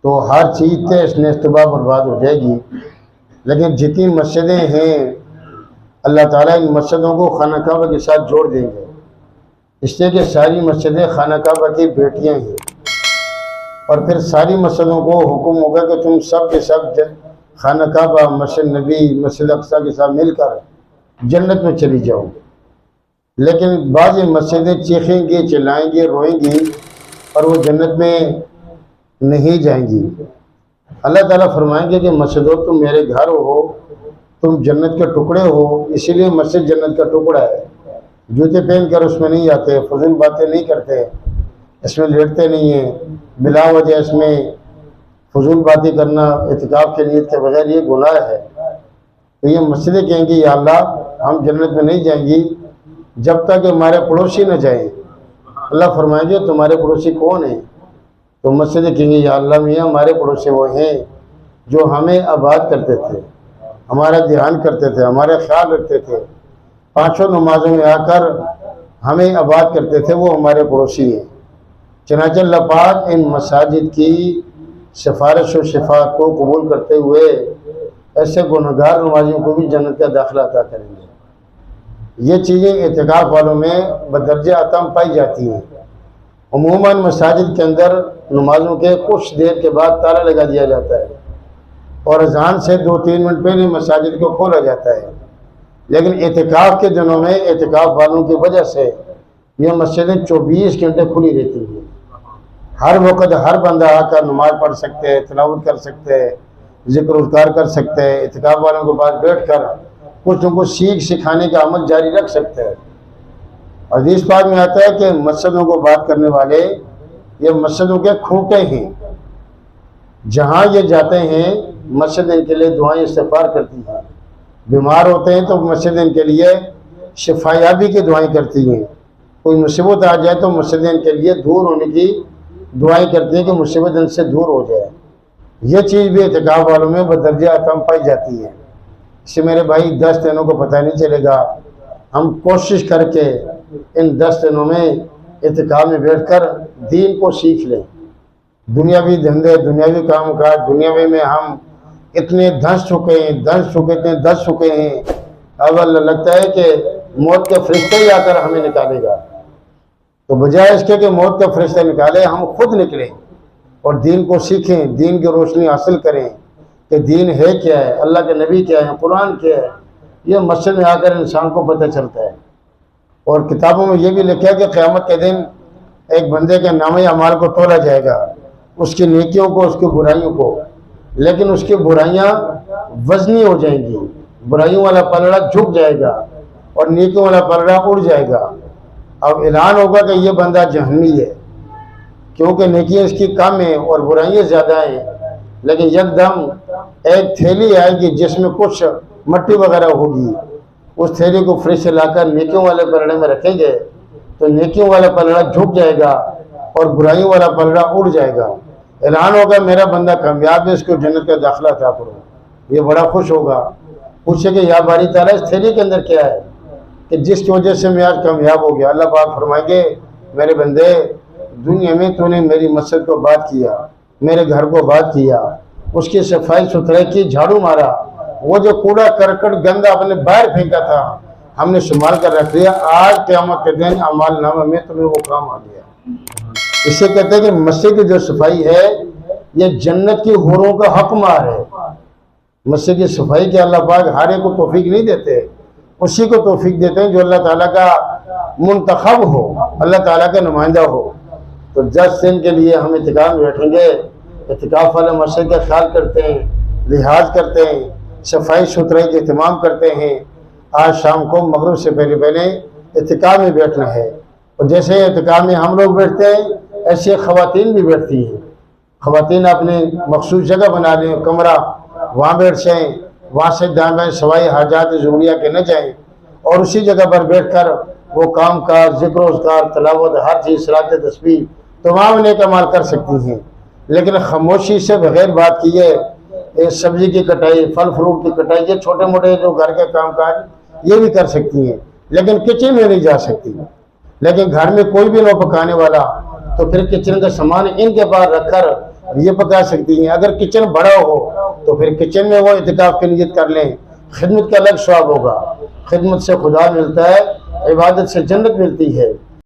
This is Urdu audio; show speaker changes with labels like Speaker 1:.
Speaker 1: تو ہر چیز تیش نیستباہ برباد ہو جائے گی۔ لیکن جتنی مسجدیں ہیں اللہ تعالیٰ ان مسجدوں کو خانہ کعبہ کے ساتھ جوڑ دیں گے، اس لیے کہ ساری مسجدیں خانہ کعبہ کی بیٹیاں ہیں، اور پھر ساری مسجدوں کو حکم ہوگا کہ تم سب کے سب خانہ کعبہ، مسجد نبی، مسجد اقصیٰ کے ساتھ مل کر جنت میں چلی جاؤ۔ لیکن بعض مسجدیں چیخیں گی، چلائیں گی، روئیں گی، اور وہ جنت میں نہیں جائیں گی۔ اللہ تعالیٰ فرمائیں گے کہ مسجدوں تم میرے گھر ہو، تم جنت کے ٹکڑے ہو، اسی لیے مسجد جنت کا ٹکڑا ہے۔ جوتے پہن کر اس میں نہیں آتے، فضول باتیں نہیں کرتے، اس میں لیٹتے نہیں ہیں، بلا وجہ اس میں فضول باتیں کرنا اعتکاف کے نیت کے بغیر یہ گناہ ہے۔ تو یہ مسجدیں کہیں گی یا اللہ ہم جنت میں نہیں جائیں گی جب تک ہمارے پڑوسی نہ جائیں۔ اللہ فرمائیں گے تمہارے پڑوسی کون ہیں؟ تو مسجدیں کہیں گے یا اللہ میاں ہمارے پڑوسی وہ ہیں جو ہمیں آباد کرتے تھے، ہمارا دھیان کرتے تھے، ہمارے خیال رکھتے تھے، پانچوں نمازوں میں آ کر ہمیں آباد کرتے تھے، وہ ہمارے پڑوسی ہیں۔ چنانچہ اللہ پاک ان مساجد کی سفارش و شفاعت کو قبول کرتے ہوئے ایسے گنہگار نمازیوں کو بھی جنت کا داخلہ عطا کریں گے۔ یہ چیزیں اعتکاف والوں میں بدرجہ اتم پائی جاتی ہیں۔ عموماً مساجد کے اندر نمازوں کے کچھ دیر کے بعد تالا لگا دیا جاتا ہے، اور اذان سے 2-3 منٹ پہلے مساجد کو کھولا جاتا ہے۔ لیکن اعتکاف کے دنوں میں اعتکاف والوں کی وجہ سے یہ مسجدیں 24 گھنٹے کھلی رہتی ہیں۔ ہر وقت ہر بندہ آ کر نماز پڑھ سکتے ہے، تلاوت کر سکتے ہے، ذکر اذکار کر سکتے ہے، اعتکاف والوں کے پاس بیٹھ کر کچھ نہ کچھ سیکھ سکھانے کا عمل جاری رکھ سکتے ہیں۔ حدیث پاک میں آتا ہے کہ مسجدوں کو بات کرنے والے یہ مسجدوں کے کھوٹے ہیں، جہاں یہ جاتے ہیں مسجد ان کے لیے دعائیں استغفار کرتی ہیں، بیمار ہوتے ہیں تو مسجد ان کے لیے شفا یابی کی دعائیں کرتی ہیں، کوئی مصیبت آ جائے تو مسجد ان کے لیے دور ہونے کی دعائیں کرتی ہیں کہ مصیبت ان سے دور ہو جائے۔ یہ چیز بھی اعتکاف والوں میں بدرجہ اتم پائی جاتی ہے۔ اس سے میرے بھائی 10 دنوں کو پتہ نہیں چلے گا، ہم کوشش کر کے ان 10 دنوں میں اعتکاف میں بیٹھ کر دین کو سیکھ لیں۔ دنیاوی دھندے، دنیاوی کام کاج، دنیاوی میں ہم اتنے دھنس چکے ہیں، اب اللہ لگتا ہے کہ موت کا فرشتہ ہی آ کر ہمیں نکالے گا۔ تو بجائے اس کے کہ موت کا فرشتہ نکالے، ہم خود نکلیں اور دین کو سیکھیں، دین کی روشنی حاصل کریں کہ دین ہے کیا ہے، اللہ کے نبی کیا ہے، قرآن کیا ہے۔ یہ مسجد میں آ کر انسان کو پتہ چلتا ہے۔ اور کتابوں میں یہ بھی لکھا ہے کہ قیامت کے دن ایک بندے کے نامہ اعمال کو تولا جائے گا، اس کی نیکیوں کو، اس کی برائیوں کو، لیکن اس کی برائیاں وزنی ہو جائیں گی، برائیوں والا پلڑا جھک جائے گا اور نیکیوں والا پلڑا اڑ جائے گا۔ اب اعلان ہوگا کہ یہ بندہ جہنمی ہے، کیونکہ نیکیاں اس کی کم ہیں اور برائیاں زیادہ ہیں۔ لیکن یکدم ایک تھیلی آئے گی جس میں کچھ مٹی وغیرہ ہوگی، اس تھیلی کو فرشتے لا کر نیکیوں والے پلڑے میں رکھیں گے تو نیکیوں والا پلڑا جھک جائے گا اور برائیوں والا پلڑا اڑ جائے گا۔ اعلان ہوگا میرا بندہ کامیاب ہے، اس کو جنت کا داخلہ عطا کرو۔ یہ بڑا خوش ہوگا، پوچھے کہ یا باری تعالیٰ اس تھیلی کے اندر کیا ہے کہ جس کی وجہ سے میں آج کامیاب ہو گیا؟ اللہ پاک فرمائیں گے میرے بندے دنیا میں تو نے میری مسجد کو آباد کیا، میرے گھر کو آباد کیا، اس کی صفائی ستھرائی کی، جھاڑو مارا، وہ جو کوڑا کرکٹ گندا اپنے باہر پھینکا تھا ہم نے سنبھال کر رکھ لیا، آج قیامت کے دن اعمال نامہ میں تمہیں وہ کام آ گیا۔ اس سے کہتے ہیں کہ مسجد کی جو صفائی ہے یہ جنت کی حوروں کا حق مار ہے۔ مسجد کی صفائی کے اللہ پاک ہر ایک کو توفیق نہیں دیتے، اسی کو توفیق دیتے ہیں جو اللہ تعالیٰ کا منتخب ہو، اللہ تعالیٰ کا نمائندہ ہو۔ تو 10 دن کے لیے ہم اعتکاف میں بیٹھیں گے، اعتکاف والے مسجد کا خیال کرتے ہیں، لحاظ کرتے ہیں، صفائی ستھرائی کا اہتمام کرتے ہیں۔ آج شام کو مغرب سے پہلے اعتکاف میں بیٹھنا ہے، اور جیسے اعتکاف میں ہم لوگ بیٹھتے ہیں ایسے خواتین بھی بیٹھتی ہیں۔ خواتین اپنے مخصوص جگہ بنا لیں، کمرہ، وہاں بیٹھ جائیں، وہاں سے دائیں بائیں سوائے حاجات ضروریہ کے نہ جائیں، اور اسی جگہ پر بیٹھ کر وہ کام کاج، ذکر و اذکار، تلاوت، ہر چیز، صلاۃ تسبیح تمام نیک اعمال کر سکتی ہیں۔ لیکن خاموشی سے بغیر بات کیے سبزی کی کٹائی، پھل فروٹ کی کٹائی، یہ چھوٹے موٹے جو گھر کے کام کاج یہ بھی کر سکتی ہیں، لیکن کچن میں نہیں جا سکتی۔ لیکن گھر میں کوئی بھی نہ پکانے والا تو پھر کچن کا سامان ان کے پاس رکھ کر یہ پکا سکتی ہیں۔ اگر کچن بڑا ہو تو پھر کچن میں وہ اعتکاف کی نیت کر لیں، خدمت کا الگ ثواب ہوگا، خدمت سے خدا ملتا ہے، عبادت سے جنت ملتی ہے۔